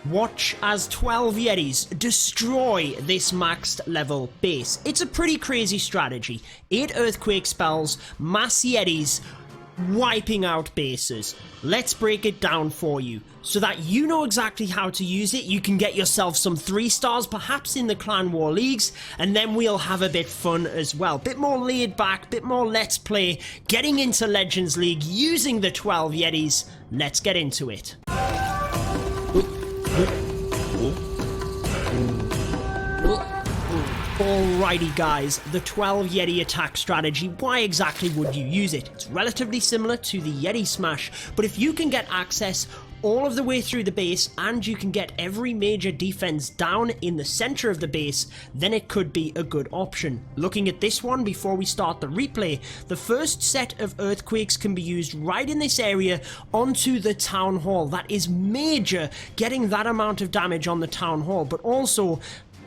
Watch as 12 Yetis destroy this maxed level base. It's a pretty crazy strategy. 8 earthquake spells, mass Yetis, wiping out bases. Let's break it down for you so that you know exactly how to use it. You can get yourself some 3 stars, perhaps in the Clan War Leagues, and then we'll have a bit fun as well. Bit more laid back, bit more let's play, getting into Legends League using the 12 Yetis. Let's get into it. Alrighty guys, the 12 Yeti attack strategy, why exactly would you use it? It's relatively similar to the Yeti smash, but if you can get access all of the way through the base and you can get every major defense down in the center of the base, then it could be a good option. Looking at this one before we start the replay, the first set of earthquakes can be used right in this area onto the town hall. That is major, getting that amount of damage on the town hall, but also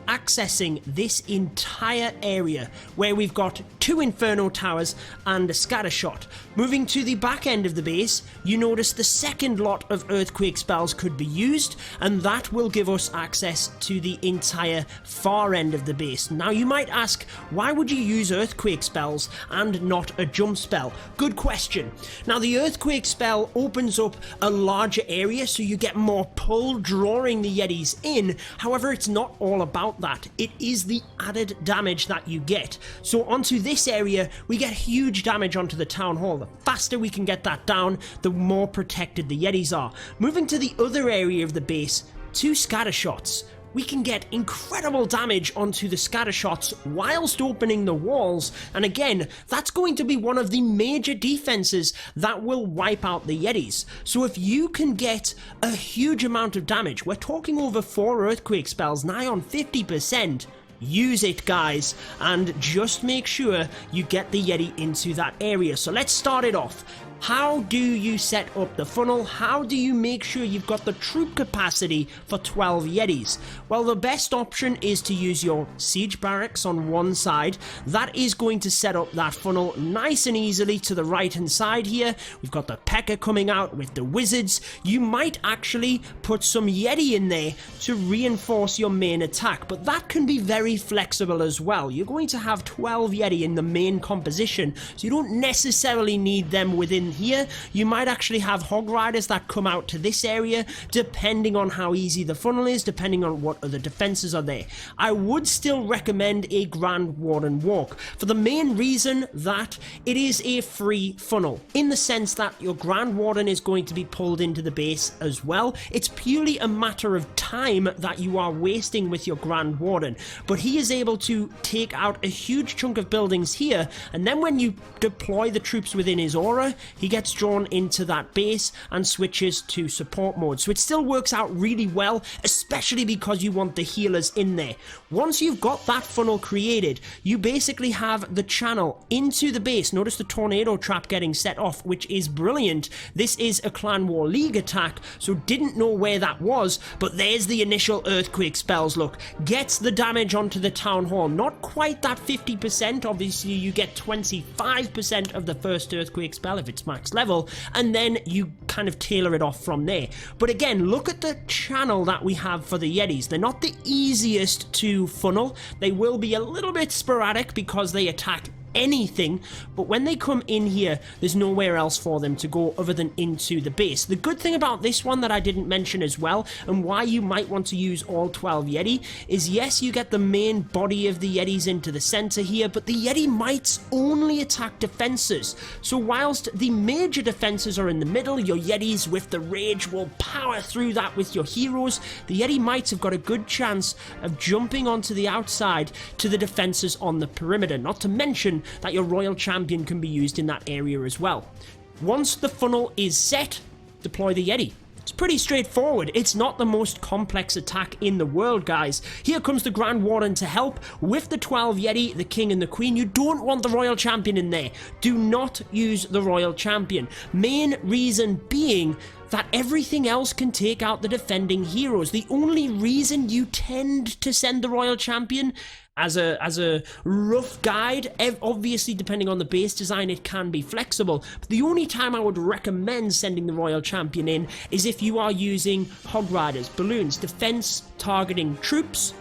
accessing this entire area where we've got 2 Inferno Towers and a scatter shot. Moving to the back end of the base, you notice the second lot of earthquake spells could be used, and that will give us access to the entire far end of the base. Now you might ask, why would you use earthquake spells and not a jump spell? Good question. Now the earthquake spell opens up a larger area, so you get more pull, drawing the Yetis in. However, it's not all about that. It is the added damage that you get. So onto this area, we get huge damage onto the town hall. The faster we can get that down, the more protected the Yetis are. Moving to the other area of the base, 2 scatter shots. We can get incredible damage onto the scatter shots whilst opening the walls, and again, that's going to be one of the major defenses that will wipe out the Yetis. So if you can get a huge amount of damage, we're talking over 4 earthquake spells, nigh on 50%, use it guys, and just make sure you get the Yeti into that area. So let's start it off. How do you set up the funnel? How do you make sure you've got the troop capacity for 12 Yetis? Well, the best option is to use your siege barracks on one side. That is going to set up that funnel nice and easily to the right hand side here. We've got the P.E.K.K.A coming out with the wizards. You might actually put some Yeti in there to reinforce your main attack, but that can be very flexible as well. You're going to have 12 Yeti in the main composition, so you don't necessarily need them within here. You might actually have hog riders that come out to this area, depending on how easy the funnel is, depending on what other defenses are there. I would still recommend a Grand Warden walk for the main reason that it is a free funnel, in the sense that your Grand Warden is going to be pulled into the base as well. It's purely a matter of time that you are wasting with your Grand Warden, but he is able to take out a huge chunk of buildings here, and then when you deploy the troops within his aura, he gets drawn into that base and switches to support mode. So it still works out really well, especially because you want the healers in there. Once you've got that funnel created, you basically have the channel into the base. Notice the tornado trap getting set off, which is brilliant. This is a Clan War League attack, so didn't know where that was, but there's the initial earthquake spells. Look, gets the damage onto the town hall. Not quite that 50%, obviously you get 25% of the first earthquake spell if it's max level, and then you kind of tailor it off from there. But again, look at the channel that we have for the Yetis. They're not the easiest to funnel. They will be a little bit sporadic because they attack anything, but when they come in here, there's nowhere else for them to go other than into the base. The good thing about this one that I didn't mention as well, and why you might want to use all 12 Yeti, is yes, you get the main body of the Yetis into the center here, but the Yeti mites only attack defenses. So whilst the major defenses are in the middle, your Yetis with the rage will power through that with your heroes. The Yeti mites have got a good chance of jumping onto the outside to the defenses on the perimeter, not to mention that your Royal Champion can be used in that area as well. Once the funnel is set, deploy the Yeti. It's pretty straightforward. It's not the most complex attack in the world, guys. Here comes the Grand Warden to help with the 12 Yeti, the King and the Queen. You don't want the Royal Champion in there. Do not use the Royal Champion. Main reason being that everything else can take out the defending heroes. The only reason you tend to send the Royal Champion as a rough guide, obviously depending on the base design it can be flexible, but the only time I would recommend sending the Royal Champion in is if you are using Hog Riders, balloons, defense targeting troops,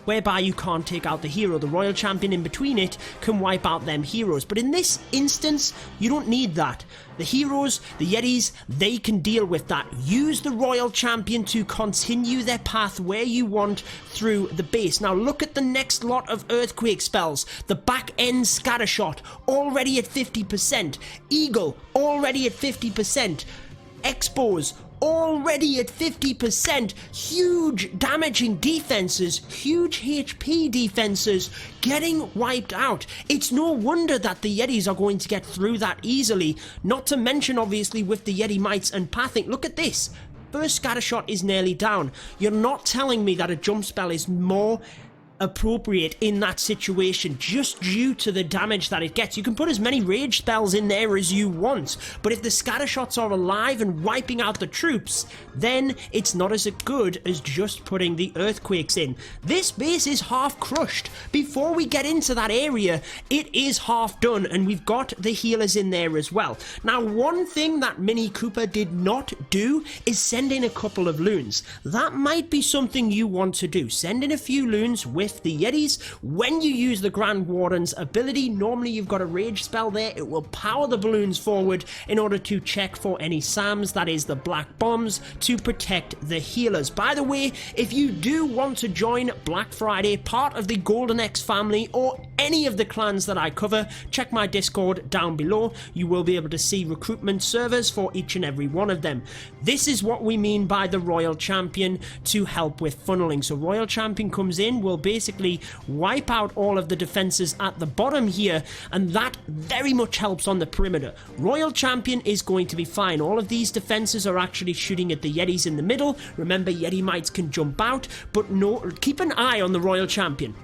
whereby you can't take out the hero. The Royal Champion in between it can wipe out them heroes. But in this instance, you don't need that. The heroes, the Yetis, they can deal with that. Use the Royal Champion to continue their path where you want through the base. Now look at the next lot of Earthquake spells. The back end Scattershot, already at 50%. Eagle, already at 50%. Expos, already at 50%, huge damaging defenses, huge HP defenses getting wiped out. It's no wonder that the Yetis are going to get through that easily, not to mention obviously with the Yeti Mites and Pathing. Look at this, first Scattershot is nearly down. You're not telling me that a jump spell is more appropriate in that situation just due to the damage that it gets. You can put as many rage spells in there as you want, but if the Scattershots are alive and wiping out the troops, then it's not as good as just putting the Earthquakes in. This base is half crushed. Before we get into that area, it is half done, and we've got the healers in there as well. Now, one thing that Mini Cooper did not do is send in a couple of loons. That might be something you want to do. Send in a few loons with the Yetis. When you use the Grand Warden's ability, normally you've got a rage spell there. It will power the balloons forward in order to check for any SAMs, that is the black bombs, to protect the healers. By the way, if you do want to join Black Friday, part of the Golden X family, or any of the clans that I cover, check my Discord down below. You will be able to see recruitment servers for each and every one of them. This is what we mean by the Royal Champion to help with funneling. So Royal Champion comes in, will basically wipe out all of the defenses at the bottom here, and that very much helps on the perimeter. Royal Champion is going to be fine. All of these defenses are actually shooting at the Yetis in the middle. Remember, Yeti Mites can jump out, but no, keep an eye on the Royal Champion.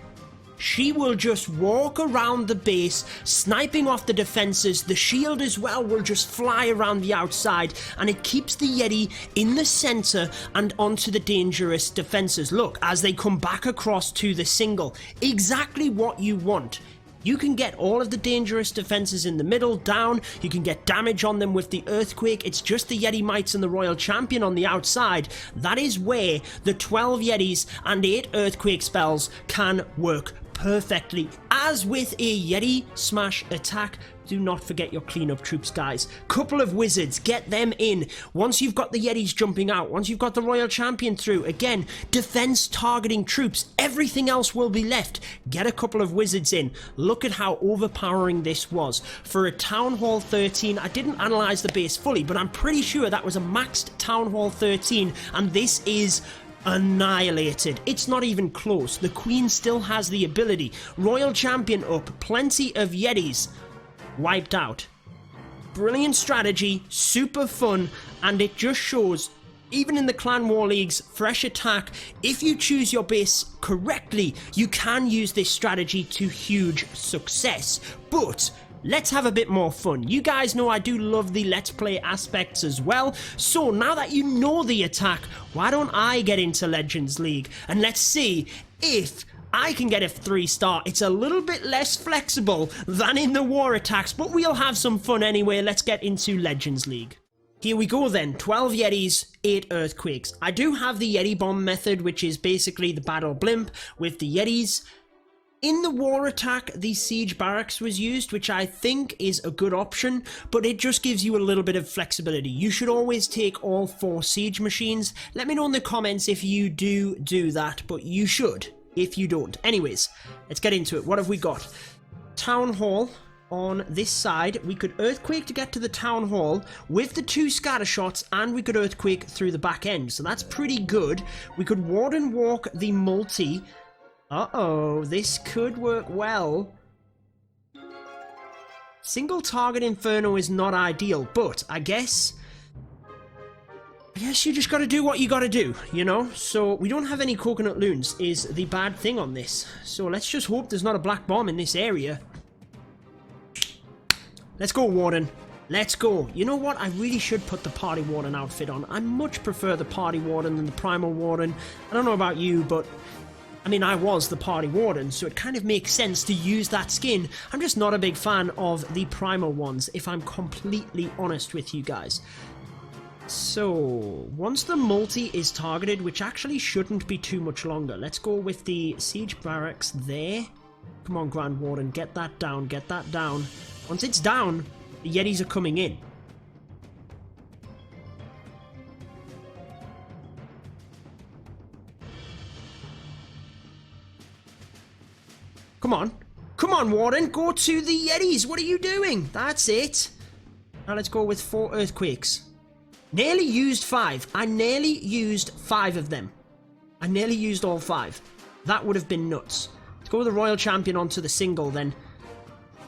She will just walk around the base, sniping off the defenses. The shield as well will just fly around the outside, and it keeps the Yeti in the center and onto the dangerous defenses. Look, as they come back across to the single, exactly what you want. You can get all of the dangerous defenses in the middle down. You can get damage on them with the Earthquake. It's just the Yeti Mites and the Royal Champion on the outside. That is where the 12 Yetis and 8 Earthquake spells can work perfectly. As with a Yeti smash attack, do not forget your cleanup troops, guys. Couple of wizards, get them in. Once you've got the Yetis jumping out, once you've got the Royal Champion through, again, defense targeting troops, everything else will be left. Get a couple of wizards in. Look at how overpowering this was. For a Town Hall 13, I didn't analyze the base fully, but I'm pretty sure that was a maxed Town Hall 13, and this is annihilated. It's not even close. The Queen still has the ability. Royal Champion up, plenty of Yetis wiped out. Brilliant strategy, super fun, and it just shows, even in the Clan War League's fresh attack, if you choose your base correctly, you can use this strategy to huge success. But let's have a bit more fun. You guys know I do love the Let's Play aspects as well, so now that you know the attack, why don't I get into Legends League, and let's see if I can get a 3-star. It's a little bit less flexible than in the war attacks, but we'll have some fun anyway. Let's get into Legends League. Here we go then, 12 Yetis, 8 Earthquakes. I do have the Yeti Bomb method, which is basically the battle blimp with the Yetis. In the war attack, the Siege Barracks was used, which I think is a good option, but it just gives you a little bit of flexibility. You should always take all 4 Siege Machines. Let me know in the comments if you do that, but you should if you don't. Anyways, let's get into it. What have we got? Town Hall on this side. We could Earthquake to get to the Town Hall with the 2 Scattershots, and we could Earthquake through the back end, so that's pretty good. We could Warden Walk the multi. Uh-oh, this could work well. Single target Inferno is not ideal, but I guess you just gotta do what you gotta do, you know? So we don't have any Coconut Loons is the bad thing on this. So let's just hope there's not a black bomb in this area. Let's go, Warden. Let's go. You know what? I really should put the Party Warden outfit on. I much prefer the Party Warden than the Primal Warden. I don't know about you, but I mean, I was the Party Warden, so it kind of makes sense to use that skin. I'm just not a big fan of the Primal ones, if I'm completely honest with you guys. So, once the multi is targeted, which actually shouldn't be too much longer, let's go with the Siege Barracks there. Come on, Grand Warden, get that down, get that down. Once it's down, the Yetis are coming in. Come on. Come on, Warden, go to the Yetis. What are you doing? That's it. Now let's go with 4 Earthquakes. Nearly used 5. I nearly used 5 of them. I nearly used all 5. That would have been nuts. Let's go with the Royal Champion onto the single then.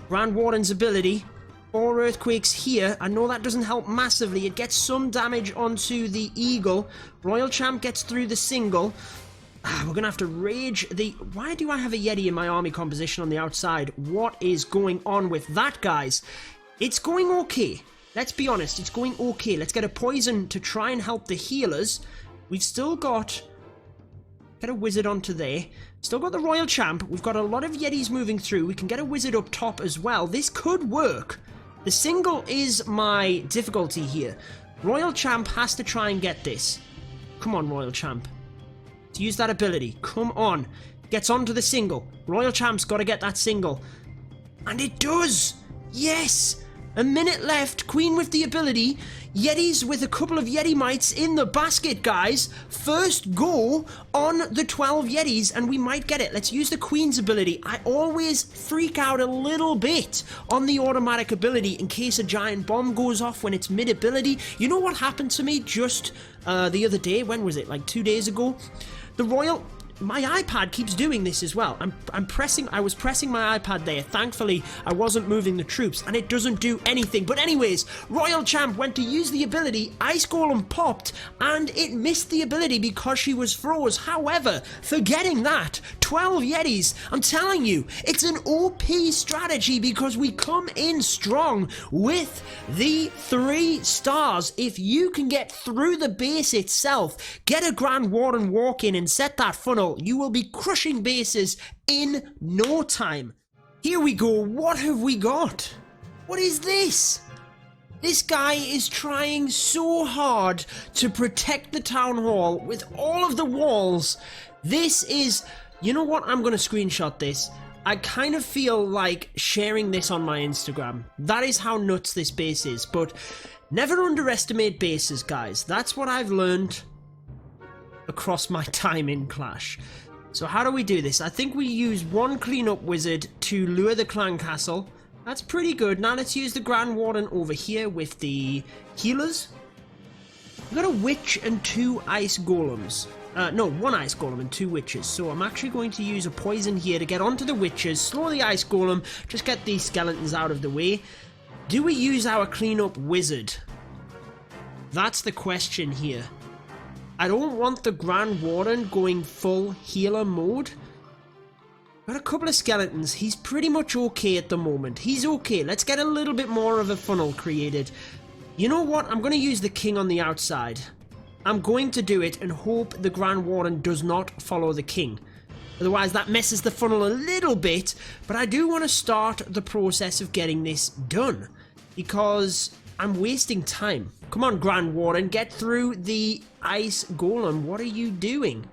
Grand Warden's ability. 4 Earthquakes here. I know that doesn't help massively. It gets some damage onto the Eagle. Royal Champ gets through the single. We're going to have to rage the... Why do I have a Yeti in my army composition on the outside? What is going on with that, guys? It's going okay. Let's be honest, it's going okay. Let's get a poison to try and help the healers. We've still got... Get a wizard onto there. Still got the Royal Champ. We've got a lot of Yetis moving through. We can get a wizard up top as well. This could work. The single is my difficulty here. Royal Champ has to try and get this. Come on, Royal Champ. To use that ability. Come on. Gets onto the single. Royal Champ's got to get that single. And it does! Yes! A minute left. Queen with the ability. Yetis with a couple of Yeti mites in the basket, guys. First go on the 12 Yetis, and we might get it. Let's use the Queen's ability. I always freak out a little bit on the automatic ability in case a giant bomb goes off when it's mid-ability. You know what happened to me just the other day? When was it? Like 2 days ago? The Royal... My iPad keeps doing this as well. I was pressing my iPad there. Thankfully, I wasn't moving the troops, and it doesn't do anything. But anyways, Royal Champ went to use the ability, Ice Golem popped, and it missed the ability because she was froze. However, forgetting that, 12 Yetis, I'm telling you, it's an OP strategy because we come in strong with the 3 stars. If you can get through the base itself, get a Grand Warden walk in and set that funnel, you will be crushing bases in no time. Here we go. What have we got? What is this? This guy is trying so hard to protect the town hall with all of the walls. This is... You know what? I'm going to screenshot this. I kind of feel like sharing this on my Instagram. That is how nuts this base is. But never underestimate bases, guys. That's what I've learned across my time in Clash. So how do we do this? I think we use 1 cleanup wizard to lure the clan castle. That's pretty good. Now let's use the Grand Warden over here with the healers. We've got a witch and 2 ice golems. No, 1 ice golem and 2 witches. So I'm actually going to use a poison here to get onto the witches, slow the ice golem, just get these skeletons out of the way. Do we use our cleanup wizard? That's the question here. I don't want the Grand Warden going full healer mode. Got a couple of skeletons. He's pretty much okay at the moment. He's okay. Let's get a little bit more of a funnel created. You know what? I'm going to use the king on the outside. I'm going to do it and hope the Grand Warden does not follow the king. Otherwise, that messes the funnel a little bit. But I do want to start the process of getting this done, because I'm wasting time. Come on, Grand Warden, get through the ice golem. What are you doing?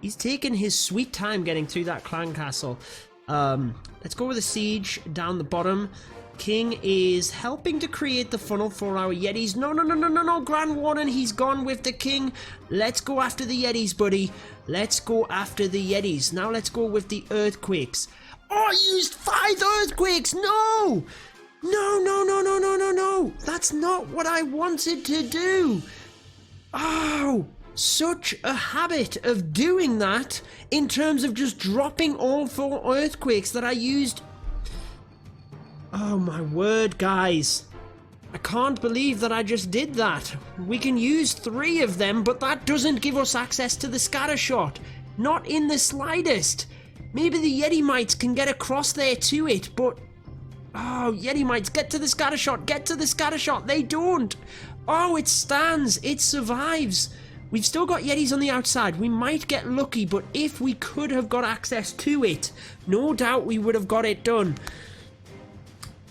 He's taking his sweet time getting through that clan castle. Let's go with a siege down the bottom. King is helping to create the funnel for our Yetis. No, Grand Warden, he's gone with the king. Let's go after the Yetis, buddy. Let's go after the Yetis. Now let's go with the earthquakes. Oh, I used 5 earthquakes! No! No. That's not what I wanted to do. Oh, such a habit of doing that in terms of just dropping all 4 earthquakes that I used. Oh my word, guys. I can't believe that I just did that. We can use 3 of them, but that doesn't give us access to the scatter shot. Not in the slightest. Maybe the Yeti mites can get across there to it, but... Oh, Yeti mites, get to the scatter shot, get to the scatter shot. They don't. Oh, it stands, it survives. We've still got Yetis on the outside. We might get lucky, but if we could have got access to it, no doubt we would have got it done.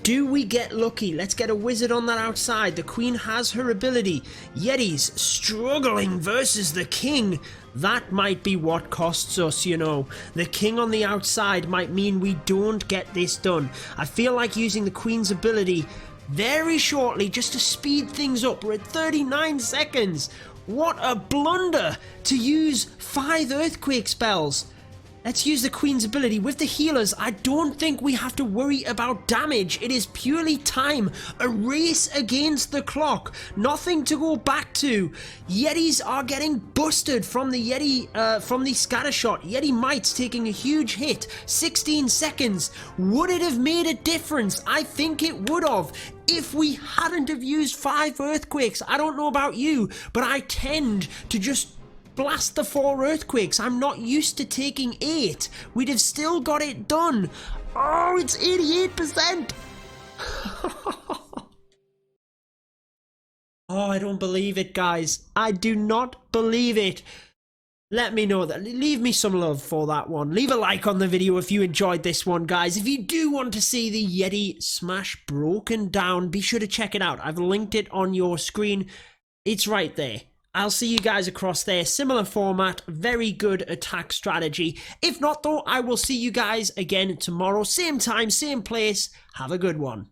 Do we get lucky? Let's get a wizard on that outside. The queen has her ability. Yetis struggling versus the king. That might be what costs us, you know. The king on the outside might mean we don't get this done. I feel like using the queen's ability very shortly just to speed things up. We're at 39 seconds. What a blunder to use 5 earthquake spells. Let's use the queen's ability. With the healers, I don't think we have to worry about damage. It is purely time. A race against the clock. Nothing to go back to. Yetis are getting busted from the Yeti, from the scatter shot. Yeti mites taking a huge hit. 16 seconds. Would it have made a difference? I think it would have. If we hadn't have used 5 earthquakes. I don't know about you, but I tend to just blast the 4 earthquakes. I'm not used to taking 8. We'd have still got it done. Oh, it's 88%. Oh, I don't believe it, guys. I do not believe it. Let me know that. Leave me some love for that one. Leave a like on the video if you enjoyed this one, guys. If you do want to see the Yeti Smash broken down, be sure to check it out. I've linked it on your screen. It's right there. I'll see you guys across there. Similar format, very good attack strategy. If not though, I will see you guys again tomorrow. Same time, same place. Have a good one.